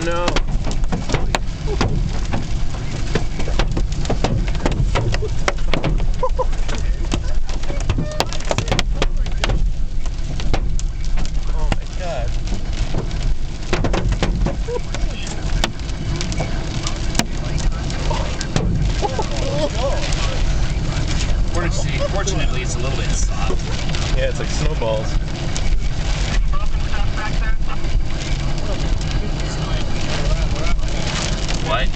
no. Oh my God. Fortunately, it's a little bit soft. Yeah, it's like snowballs. What?